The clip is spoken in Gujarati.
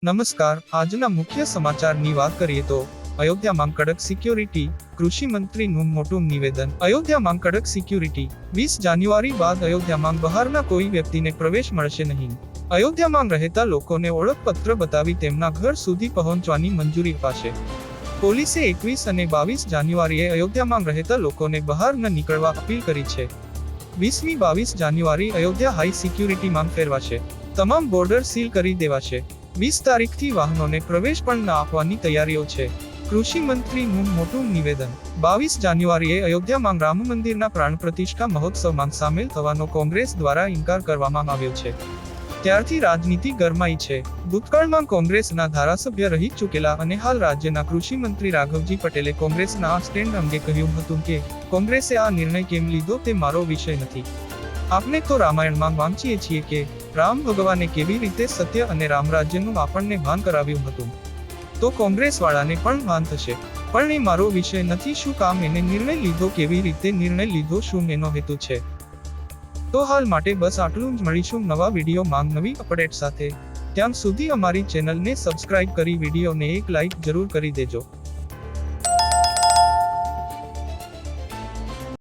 નમસ્કાર, આજના મુખ્ય સમાચારની વાત કરીએ તો અયોધ્યામાં કડક સિક્યોરિટી, કૃષિ મંત્રીનું મોટું નિવેદન. અયોધ્યામાં કડક સિક્યોરિટી, 20 જાન્યુઆરી બાદ અયોધ્યામાં બહારના કોઈ વ્યક્તિને પ્રવેશ મળશે નહીં. અયોધ્યામાં રહેતા લોકોને ઓળખપત્ર બતાવી તેમના ઘર સુધી પહોંચવાની મંજૂરી અપાશે. પોલીસે 21 અને 22 જાન્યુઆરીએ અયોધ્યામાં રહેતા લોકોને બહાર ન નીકળવા અપીલ કરી છે. 20મી 22 જાન્યુઆરી અયોધ્યા હાઈ સિક્યુરિટીમાં ફેરવાશે. તમામ બોર્ડર સીલ કરી દેવાશે. 20 તારીખથી વાહનોને પ્રવેશ પણ ન આપવાની તૈયારીઓ છે. કૃષિ મંત્રીનું મોટું નિવેદન. 22 જાન્યુઆરીએ અયોધ્યામાં રામ મંદિરના પ્રાણ પ્રતિષ્ઠા મહોત્સવમાં સામેલ થવાનો કોંગ્રેસ દ્વારા ઇનકાર કરવામાં આવ્યો છે. ત્યારથી રાજનીતિ ગરમાઈ છે. ભૂતકાળમાં કોંગ્રેસના ધારાસભ્ય રહી ચૂકેલા અને હાલ રાજ્યના કૃષિ મંત્રી રાઘવજી પટેલે કોંગ્રેસના આ સ્ટેન્ડ અંગે કહ્યું હતું કે કોંગ્રેસે આ નિર્ણય કેમ લીધો તે મારો વિષય નથી. આપણે તો રામાયણમાં વાંચીએ છીએ કે રામ ભગવાને કેવી રીતે સત્ય અને રામરાજ્યનું આપણને ભાન કરાવ્યું હતું. તો કોંગ્રેસ વાળાને પણ ભાન થશે. પણ એ મારો વિષય નથી. શું કામ એને નિર્ણય લીધો, કેવી રીતે નિર્ણય લીધો, શું એનો હેતુ છે. તો હાલ માટે બસ આટલું જ. મળીશું નવા વિડીયોમાં નવી અપડેટ સાથે. ત્યાં સુધી અમારી ચેનલને સબસ્ક્રાઇબ કરી વિડીયોને એક લાઇક જરૂર કરી દેજો.